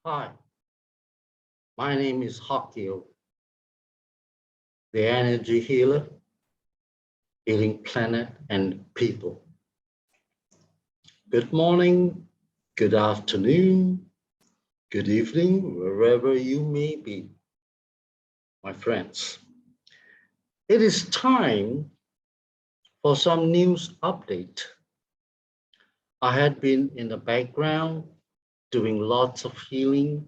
Hi, my name is Hakio, the energy healer, healing planet and people. Good morning, good afternoon, good evening, wherever you may be, my friends. It is time for some news update. I had been in the background doing lots of healing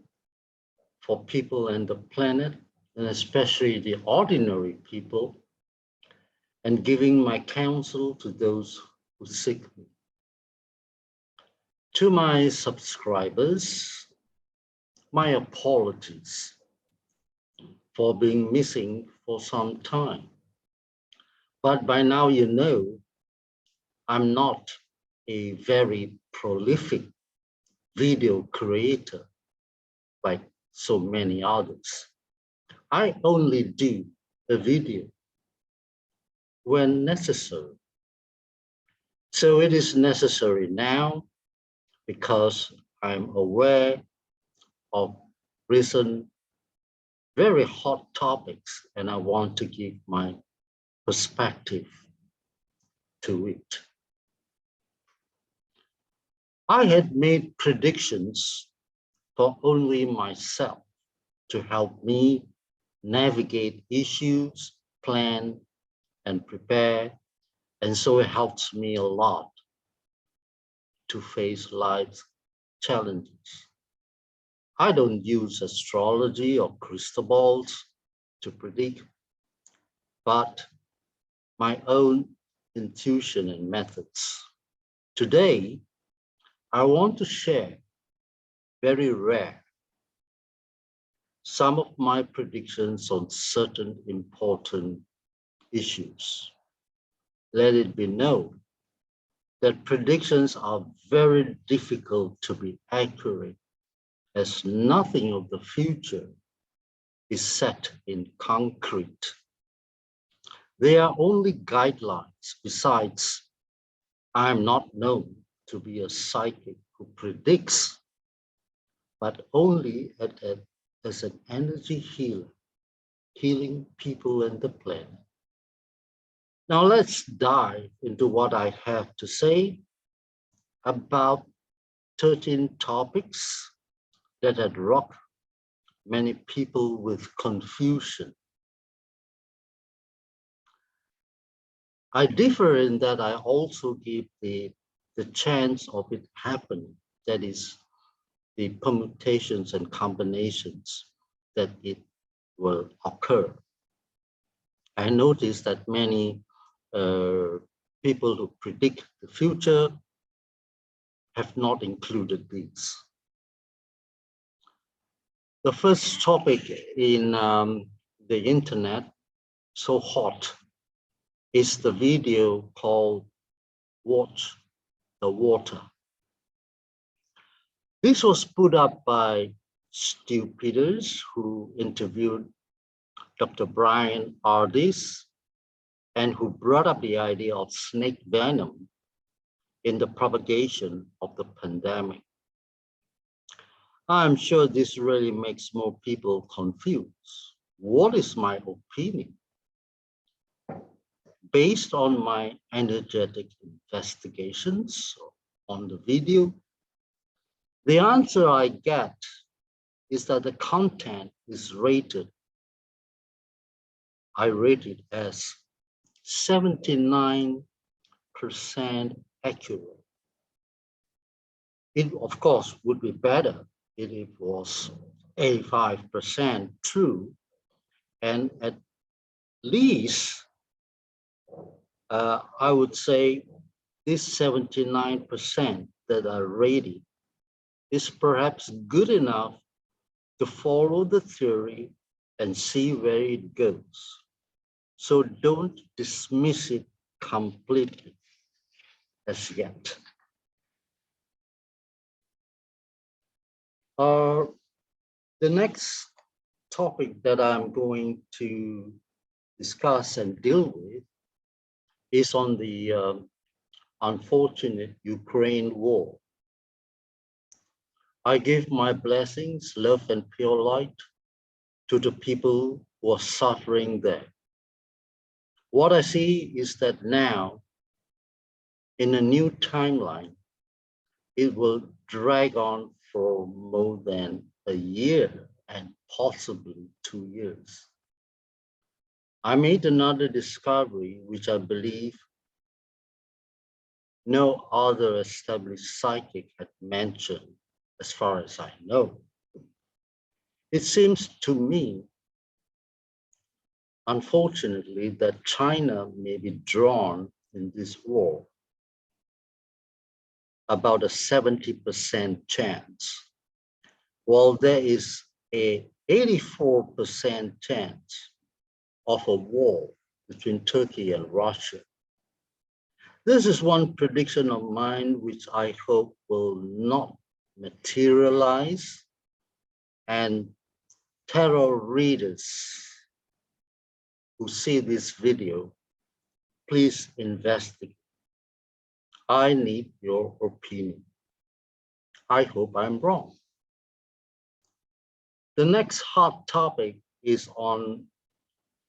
for people and the planet, and especially the ordinary people, and giving my counsel to those who seek me. To my subscribers, my apologies for being missing for some time. But by now you know I'm not a very prolific video creator like so many others. I only do a video when necessary. So it is necessary now because I'm aware of recent very hot topics and I want to give my perspective to it. I had made predictions for only myself to help me navigate issues, plan, and prepare, and so it helps me a lot to face life's challenges. I don't use astrology or crystal balls to predict, but my own intuition and methods. Today, I want to share very rare some of my predictions on certain important issues. Let it be known that predictions are very difficult to be accurate as nothing of the future is set in concrete. They are only guidelines. Besides, I am not known to be a psychic who predicts, but only as an energy healer, healing people and the planet. Now let's dive into what I have to say about 13 topics that had rocked many people with confusion. I differ in that I also give the chance of it happening, that is, the permutations and combinations that it will occur. I noticed that many people who predict the future have not included these. The first topic in the internet, so hot, is the video called Watch the Water. This was put up by Stu Peters, who interviewed Dr. Brian Ardis and who brought up the idea of snake venom in the propagation of the pandemic. I'm sure this really makes more people confused. What is my opinion? Based on my energetic investigations on the video, the answer I get is that the content is rated. I rate it as 79% accurate. It, of course, would be better if it was 85% true, and at least I would say this 79% that are rated is perhaps good enough to follow the theory and see where it goes. So don't dismiss it completely as yet. The next topic that I'm going to discuss and deal with is on the unfortunate Ukraine war. I give my blessings, love, and pure light to the people who are suffering there. What I see is that now, in a new timeline, it will drag on for more than a year and possibly 2 years. I made another discovery, which I believe no other established psychic had mentioned, as far as I know. It seems to me, unfortunately, that China may be drawn in this war about a 70% chance, while there is a 84% chance of a war between Turkey and Russia. This is one prediction of mine which I hope will not materialize, and terror readers who see this video, please investigate. I need your opinion. I hope I'm wrong. The next hot topic is on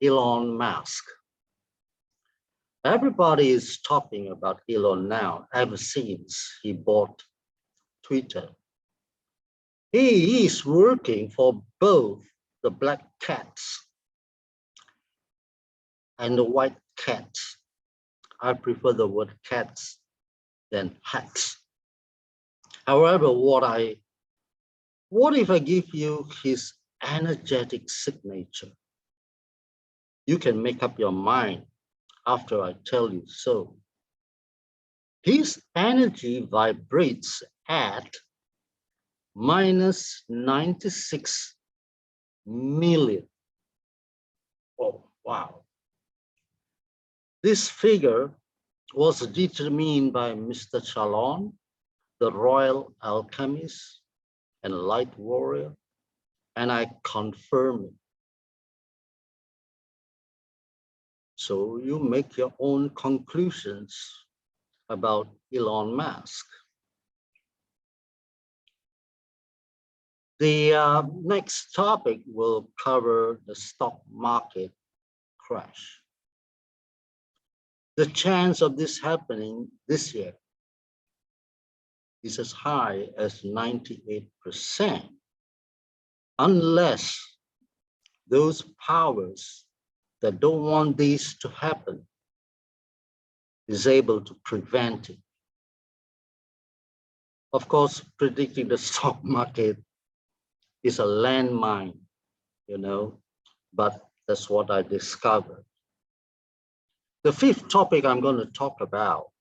Elon Musk. Everybody is talking about Elon now ever since he bought Twitter. He is working for both the black cats and the white cats. I prefer the word cats than hats. However, what if I give you his energetic signature? You can make up your mind after I tell you so. His energy vibrates at minus 96 million. Oh, wow. This figure was determined by Mr. Chalon, the royal alchemist and light warrior, and I confirm it. So you make your own conclusions about Elon Musk. The next topic will cover the stock market crash. The chance of this happening this year is as high as 98%, unless those powers that don't want this to happen is able to prevent it. Of course, predicting the stock market is a landmine, but that's what I discovered. The fifth topic I'm going to talk about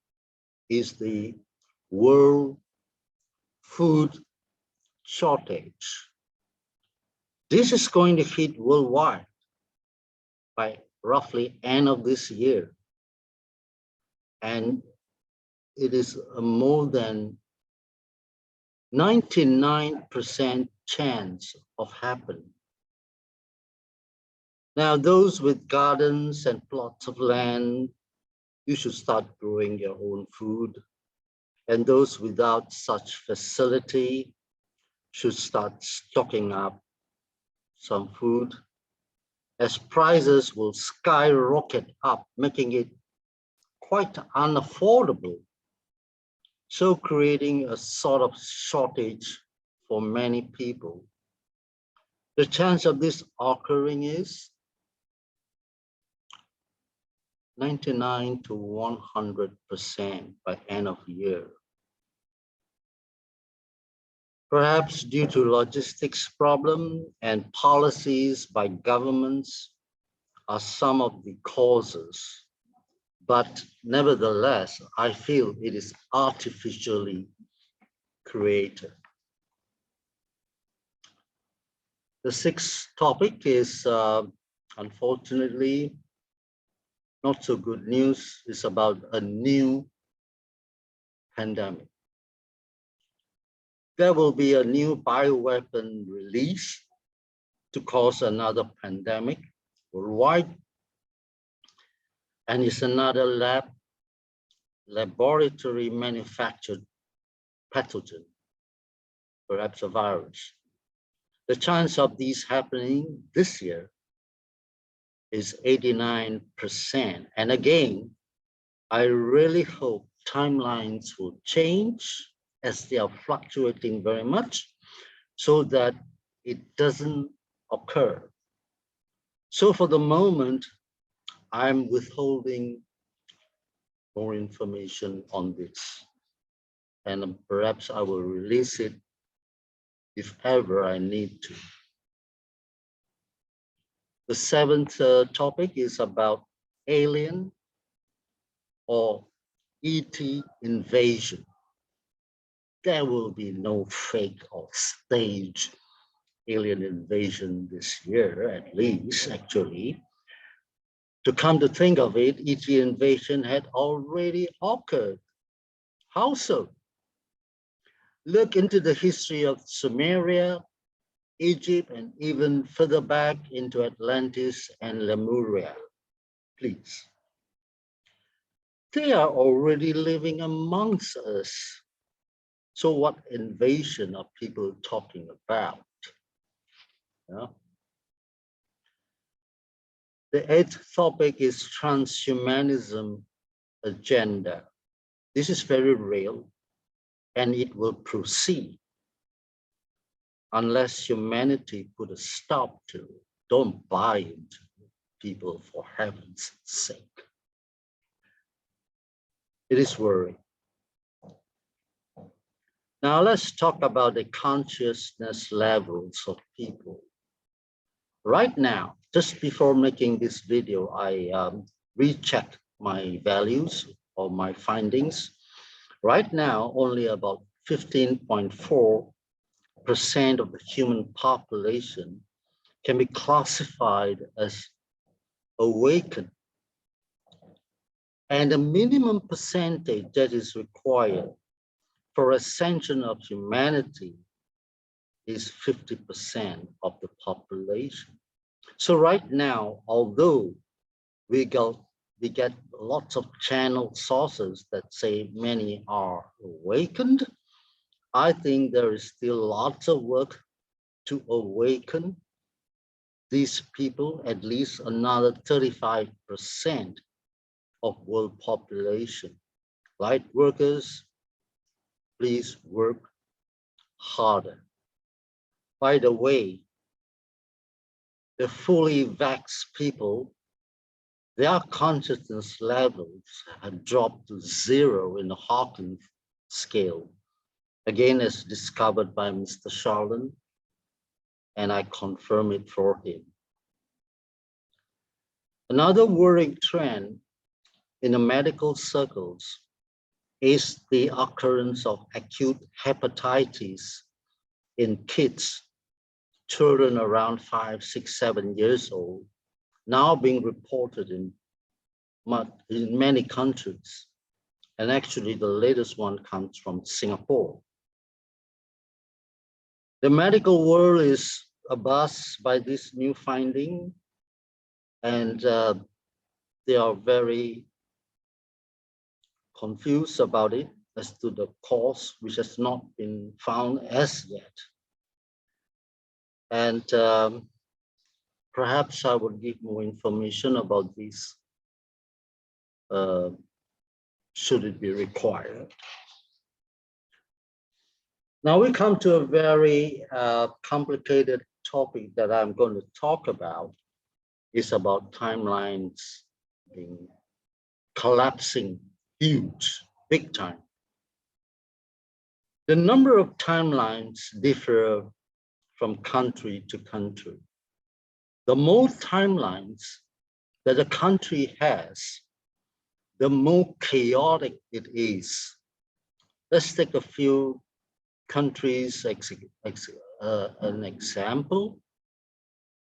is the world food shortage. This is going to hit worldwide by roughly end of this year. And it is a more than 99% chance of happening. Now, those with gardens and plots of land, you should start growing your own food. And those without such facility should start stocking up some food, as prices will skyrocket up, making it quite unaffordable. So creating a sort of shortage for many people. The chance of this occurring is 99 to 100% by end of year. Perhaps due to logistics problem and policies by governments are some of the causes, but nevertheless, I feel it is artificially created. The sixth topic is, unfortunately, not so good news. It's about a new pandemic. There will be a new bioweapon release to cause another pandemic worldwide. And it's another laboratory manufactured pathogen. perhaps a virus. The chance of these happening this year is 89%. And again, I really hope timelines will change as they are fluctuating very much so that it doesn't occur. So for the moment, I'm withholding more information on this. And perhaps I will release it if ever I need to. The seventh topic is about alien or ET invasion. There will be no fake or staged alien invasion this year, at least, actually. To come to think of it, ET invasion had already occurred. How so? Look into the history of Sumeria, Egypt, and even further back into Atlantis and Lemuria, please. They are already living amongst us. So what invasion are people talking about? Yeah. The eighth topic is transhumanism agenda. This is very real, and it will proceed unless humanity put a stop to it. Don't buy into people, for heaven's sake. It is worrying. Now let's talk about the consciousness levels of people. Right now, just before making this video, I rechecked my values or my findings. Right now, only about 15.4% of the human population can be classified as awakened. And the minimum percentage that is required for ascension of humanity is 50% of the population. So right now, although we get lots of channel sources that say many are awakened, I think there is still lots of work to awaken these people, at least another 35% of world population. Light workers, please work harder. By the way, the fully vaxxed people, their consciousness levels have dropped to 0 in the Hawking scale, again as discovered by Mr. Charlton, and I confirm it for him. Another worrying trend in the medical circles is the occurrence of acute hepatitis in kids, children around 5, 6, 7 years old, now being reported in many countries. And actually the latest one comes from Singapore. The medical world is abuzz by this new finding, and they are very confused about it as to the cause, which has not been found as yet. And perhaps I will give more information about this should it be required. Now we come to a very complicated topic that I'm going to talk about. It's about timelines being collapsing huge, big time. The number of timelines differ from country to country. The more timelines that a country has, the more chaotic it is. Let's take a few countries an example.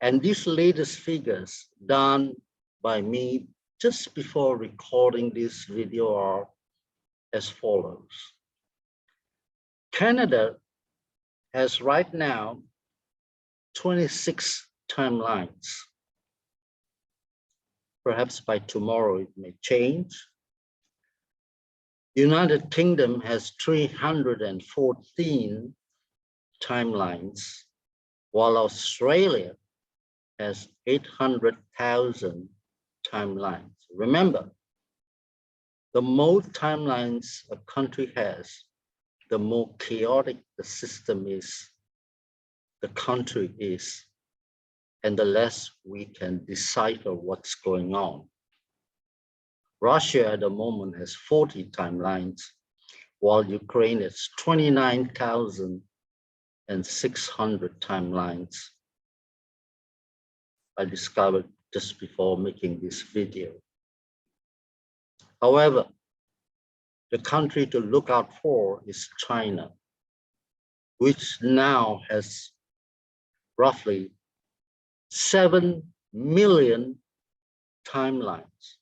And these latest figures done by me just before recording this video are as follows. Canada has right now 26 timelines. Perhaps by tomorrow it may change. United Kingdom has 314 timelines, while Australia has 800,000 timelines. Remember, the more timelines a country has, the more chaotic the system is, the country is, and the less we can decipher what's going on. Russia at the moment has 40 timelines, while Ukraine has 29,600 timelines. I discovered just before making this video. However, the country to look out for is China, which now has roughly 7 million timelines.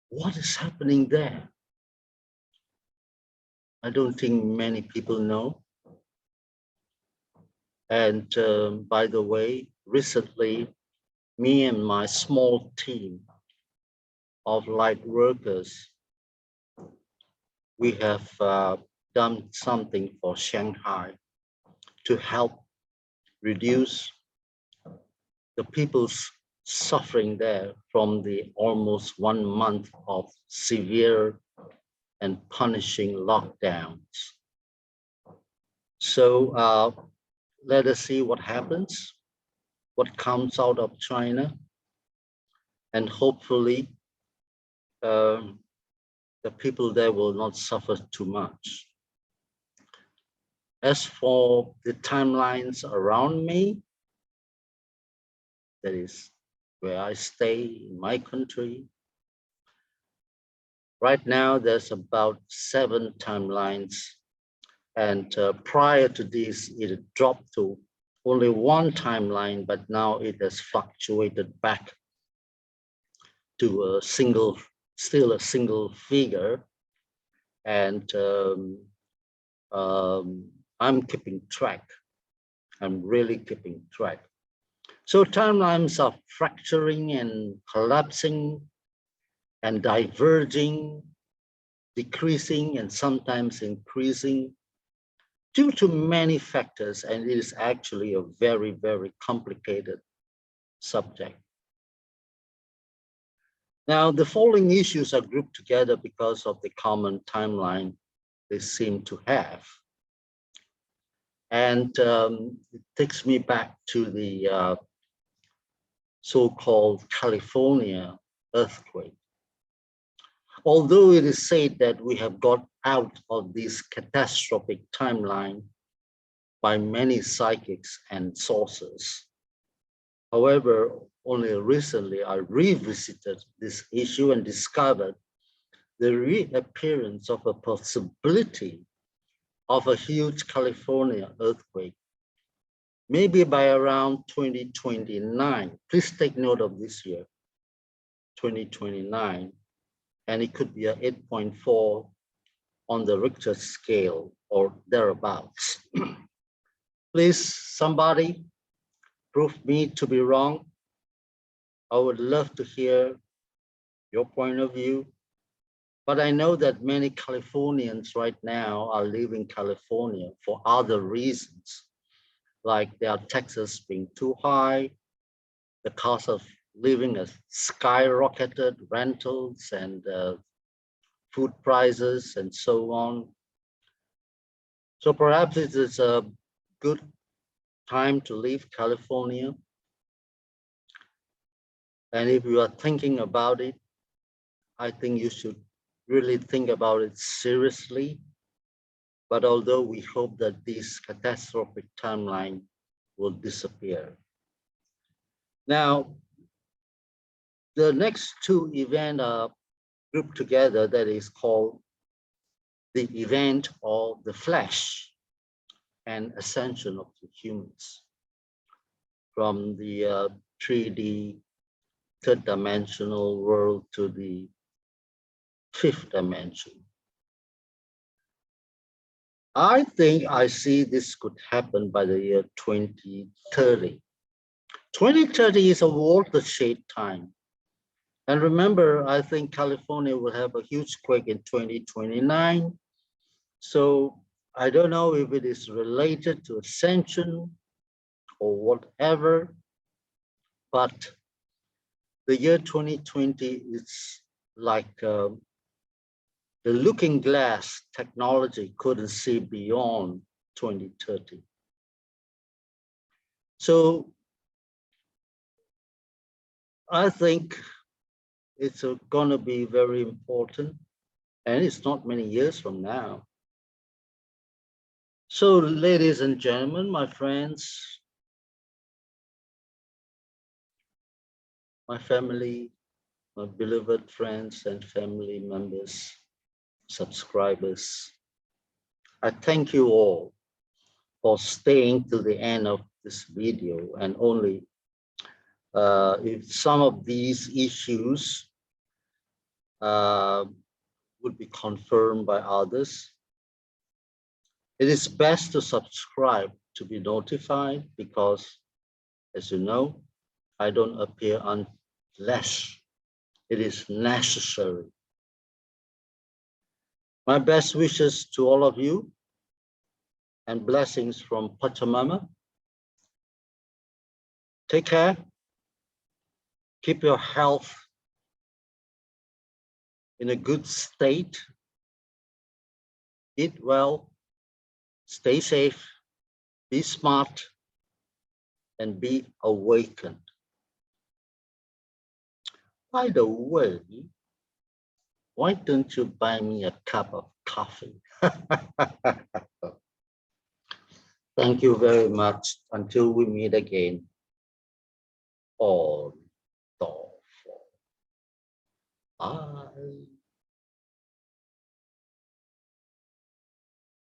What is happening there? I don't think many people know. And by the way, recently, me and my small team of light workers, we have done something for Shanghai to help reduce the people's suffering there from the almost 1 month of severe and punishing lockdowns. So let us see what happens, what comes out of China, and hopefully the people there will not suffer too much. As for the timelines around me, that is where I stay in my country, right now there's about 7 timelines. And prior to this, it dropped to only 1 timeline, but now it has fluctuated back to still a single figure. And I'm keeping track. I'm really keeping track. So timelines are fracturing and collapsing and diverging, decreasing, and sometimes increasing due to many factors, and it is actually a very, very complicated subject. Now, the following issues are grouped together because of the common timeline they seem to have. And it takes me back to the so-called California earthquake. Although it is said that we have got out of this catastrophic timeline by many psychics and sources. However, only recently I revisited this issue and discovered the reappearance of a possibility of a huge California earthquake, maybe by around 2029. Please take note of this year, 2029. And it could be a 8.4 on the Richter scale or thereabouts. Please, somebody prove me to be wrong. I would love to hear your point of view. But I know that many Californians right now are leaving California for other reasons, like their taxes being too high, the cost of living has skyrocketed, rentals and food prices and so on. So perhaps it is a good time to leave California. And if you are thinking about it, I think you should really think about it seriously. But although we hope that this catastrophic timeline will disappear. Now, the next 2 events are grouped together, that is called the event of the flesh and ascension of the humans from the 3D, 3rd dimensional world to the 5th dimension. I think I see this could happen by the year 2030. 2030 is a watershed time. And remember, I think California will have a huge quake in 2029. So I don't know if it is related to ascension or whatever, but the year 2020 is like the looking glass technology couldn't see beyond 2030. So I think it's going to be very important, and it's not many years from now. So, ladies and gentlemen, my friends, my family, my beloved friends and family members, subscribers, I thank you all for staying till the end of this video. And only if some of these issues would be confirmed by others, it is best to subscribe to be notified, because, as you know, I don't appear unless it is necessary. My best wishes to all of you and blessings from Pachamama. Take care. Keep your health in a good state. Eat well. Stay safe. Be smart. And be awakened. By the way, why don't you buy me a cup of coffee? Thank you very much. Until we meet again. All. Bye.